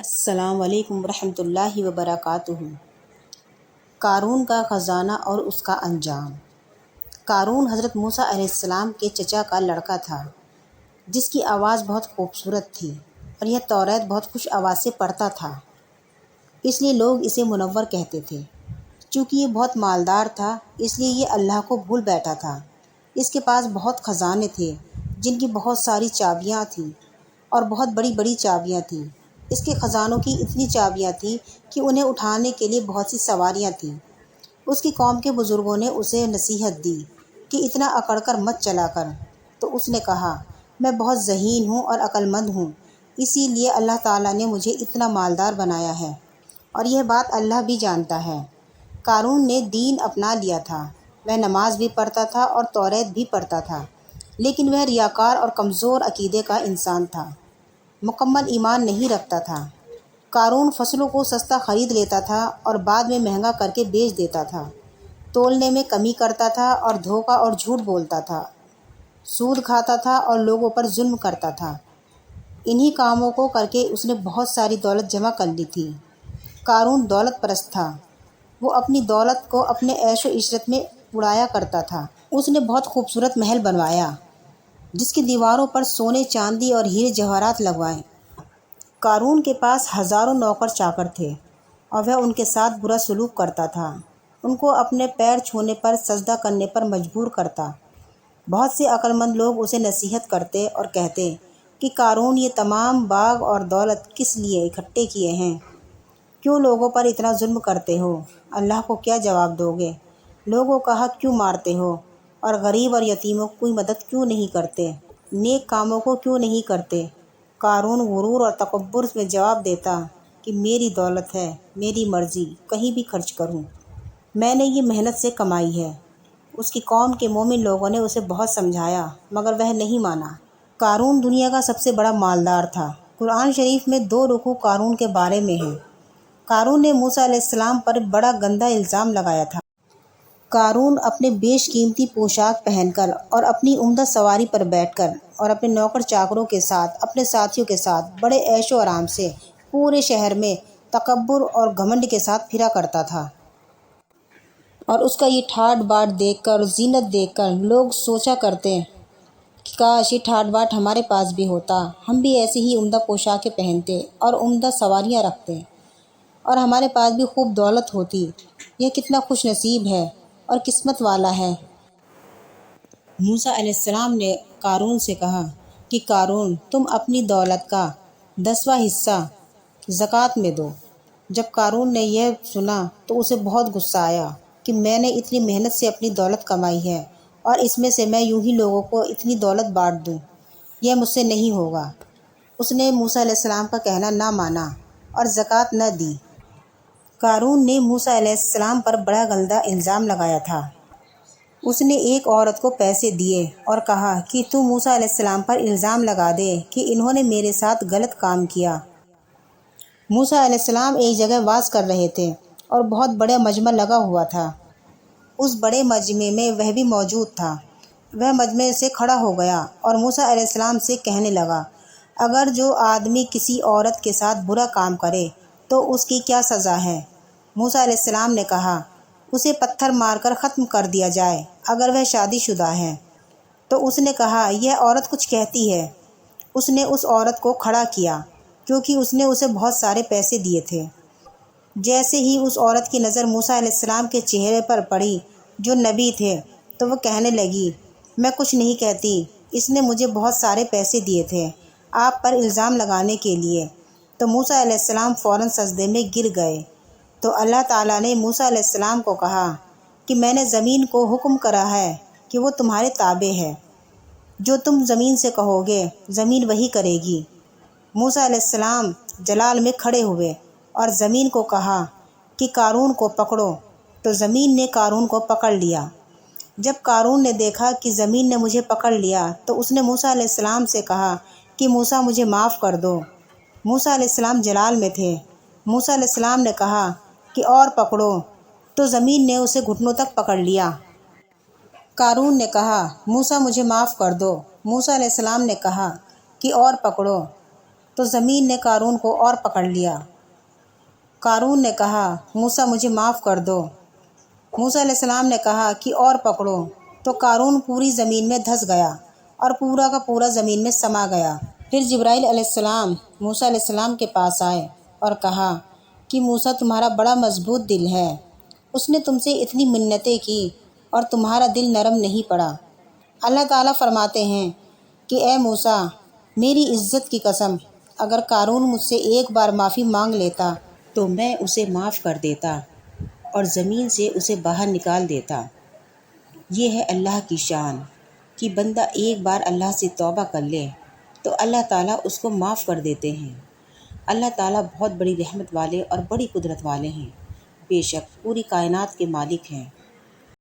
السلام علیکم ورحمۃ اللہ وبرکاتہ۔ قارون کا خزانہ اور اس کا انجام۔ قارون حضرت موسیٰ علیہ السلام کے چچا کا لڑکا تھا، جس کی آواز بہت خوبصورت تھی اور یہ توریت بہت خوش آواز سے پڑھتا تھا، اس لیے لوگ اسے منور کہتے تھے۔ چونکہ یہ بہت مالدار تھا، اس لیے یہ اللہ کو بھول بیٹھا تھا۔ اس کے پاس بہت خزانے تھے، جن کی بہت ساری چابیاں تھیں اور بہت بڑی بڑی چابیاں تھیں۔ اس کے خزانوں کی اتنی چابیاں تھیں کہ انہیں اٹھانے کے لیے بہت سی سواریاں تھیں۔ اس کی قوم کے بزرگوں نے اسے نصیحت دی کہ اتنا اکڑ کر مت چلا کر، تو اس نے کہا، میں بہت ذہین ہوں اور عقل مند ہوں، اسی لیے اللہ تعالیٰ نے مجھے اتنا مالدار بنایا ہے، اور یہ بات اللہ بھی جانتا ہے۔ قارون نے دین اپنا لیا تھا، وہ نماز بھی پڑھتا تھا اور توریت بھی پڑھتا تھا، لیکن وہ ریاکار اور کمزور عقیدے کا انسان تھا، مکمل ایمان نہیں رکھتا تھا۔ قارون فصلوں کو سستا خرید لیتا تھا اور بعد میں مہنگا کر کے بیچ دیتا تھا، تولنے میں کمی کرتا تھا اور دھوکہ اور جھوٹ بولتا تھا، سود کھاتا تھا اور لوگوں پر ظلم کرتا تھا۔ انہی کاموں کو کر کے اس نے بہت ساری دولت جمع کر لی تھی۔ قارون دولت پرست تھا، وہ اپنی دولت کو اپنے عیش و عشرت میں اڑایا کرتا تھا۔ اس نے بہت خوبصورت محل بنوایا، جس کی دیواروں پر سونے چاندی اور ہیرے جواہرات لگوائے۔ قارون کے پاس ہزاروں نوکر چاکر تھے اور وہ ان کے ساتھ برا سلوک کرتا تھا، ان کو اپنے پیر چھونے پر سجدہ کرنے پر مجبور کرتا۔ بہت سے عقل مند لوگ اسے نصیحت کرتے اور کہتے کہ قارون، یہ تمام باغ اور دولت کس لیے اکٹھے کیے ہیں؟ کیوں لوگوں پر اتنا ظلم کرتے ہو؟ اللہ کو کیا جواب دو گے؟ لوگوں کا حق کیوں مارتے ہو اور غریب اور یتیموں کی کوئی مدد کیوں نہیں کرتے؟ نیک کاموں کو کیوں نہیں کرتے؟ قارون غرور اور تکبر میں جواب دیتا کہ میری دولت ہے، میری مرضی، کہیں بھی خرچ کروں، میں نے یہ محنت سے کمائی ہے۔ اس کی قوم کے مومن لوگوں نے اسے بہت سمجھایا، مگر وہ نہیں مانا۔ قارون دنیا کا سب سے بڑا مالدار تھا۔ قرآن شریف میں 2 رکوع قارون کے بارے میں ہیں۔ قارون نے موسیٰ علیہ السلام پر بڑا گندا الزام لگایا تھا۔ قارون اپنے بیش قیمتی پوشاک پہن کر اور اپنی عمدہ سواری پر بیٹھ کر اور اپنے نوکر چاکروں کے ساتھ، اپنے ساتھیوں کے ساتھ بڑے عیش و آرام سے پورے شہر میں تکبر اور گھمنڈ کے ساتھ پھرا کرتا تھا، اور اس کا یہ ٹھاٹ باٹ دیکھ کر اور زینت دیکھ کر لوگ سوچا کرتے کہ کاش یہ ٹھاٹ باٹ ہمارے پاس بھی ہوتا، ہم بھی ایسی ہی عمدہ پوشاکیں پہنتے اور عمدہ سواریاں رکھتے اور ہمارے پاس بھی خوب دولت ہوتی۔ یہ کتنا خوش نصیب ہے اور قسمت والا ہے۔ موسیٰ علیہ السلام نے قارون سے کہا کہ قارون، تم اپنی دولت کا 10واں حصہ زکوٰۃ میں دو۔ جب قارون نے یہ سنا تو اسے بہت غصہ آیا کہ میں نے اتنی محنت سے اپنی دولت کمائی ہے اور اس میں سے میں یوں ہی لوگوں کو اتنی دولت بانٹ دوں، یہ مجھ سے نہیں ہوگا۔ اس نے موسیٰ علیہ السلام کا کہنا نہ مانا اور زکوٰۃ نہ دی۔ قارون نے موسیٰ علیہ السلام پر بڑا گندا الزام لگایا تھا۔ اس نے ایک عورت کو پیسے دیے اور کہا کہ تو موسیٰ علیہ السلام پر الزام لگا دے کہ انہوں نے میرے ساتھ غلط کام کیا۔ موسیٰ علیہ السلام ایک جگہ وعظ کر رہے تھے اور بہت بڑا مجمع لگا ہوا تھا۔ اس بڑے مجمع میں وہ بھی موجود تھا۔ وہ مجمع سے کھڑا ہو گیا اور موسیٰ علیہ السلام سے کہنے لگا، اگر جو آدمی کسی عورت کے ساتھ برا کام کرے تو اس کی کیا سزا ہے؟ موسیٰ علیہ السلام نے کہا، اسے پتھر مار کر ختم کر دیا جائے اگر وہ شادی شدہ ہے۔ تو اس نے کہا، یہ عورت کچھ کہتی ہے۔ اس نے اس عورت کو کھڑا کیا کیونکہ اس نے اسے بہت سارے پیسے دیے تھے۔ جیسے ہی اس عورت کی نظر موسیٰ علیہ السلام کے چہرے پر پڑی جو نبی تھے، تو وہ کہنے لگی، میں کچھ نہیں کہتی، اس نے مجھے بہت سارے پیسے دیے تھے آپ پر الزام لگانے کے لیے۔ تو موسیٰ علیہ السلام فوراً سجدے میں گر گئے۔ تو اللہ تعالیٰ نے موسیٰ علیہ السلام کو کہا کہ میں نے زمین کو حکم کرا ہے کہ وہ تمہارے تابع ہے، جو تم زمین سے کہو گے زمین وہی کرے گی۔ موسیٰ علیہ السلام جلال میں کھڑے ہوئے اور زمین کو کہا کہ قارون کو پکڑو، تو زمین نے قارون کو پکڑ لیا۔ جب قارون نے دیکھا کہ زمین نے مجھے پکڑ لیا تو اس نے موسیٰ علیہ السلام سے کہا کہ موسیٰ مجھے معاف کر دو۔ موسیٰ علیہ السلام جلال میں تھے۔ موسیٰ علیہ السلام نے کہا کہ اور پکڑو، تو زمین نے اسے گھٹنوں تک پکڑ لیا۔ قارون نے کہا، موسیٰ مجھے معاف کر دو۔ موسیٰ علیہ السلام نے کہا کہ اور پکڑو، تو زمین نے قارون کو اور پکڑ لیا۔ قارون نے کہا موسیٰ مجھے معاف کر دو۔ موسیٰ علیہ السلام نے کہا کہ اور پکڑو، تو قارون پوری زمین میں دھس گیا اور پورا کا پورا زمین میں سما گیا۔ پھر جبرائیل علیہ السلام موسیٰ علیہ السلام کے پاس آئے اور کہا کہ موسیٰ تمہارا بڑا مضبوط دل ہے، اس نے تم سے اتنی منتیں کی اور تمہارا دل نرم نہیں پڑا۔ اللہ تعالیٰ فرماتے ہیں کہ اے موسیٰ میری عزت کی قسم، اگر قارون مجھ سے ایک بار معافی مانگ لیتا تو میں اسے معاف کر دیتا اور زمین سے اسے باہر نکال دیتا۔ یہ ہے اللہ کی شان کہ بندہ ایک بار اللہ سے توبہ کر لے تو اللہ تعالیٰ اس کو معاف کر دیتے ہیں۔ اللہ تعالیٰ بہت بڑی رحمت والے اور بڑی قدرت والے ہیں، بے شک پوری کائنات کے مالک ہیں۔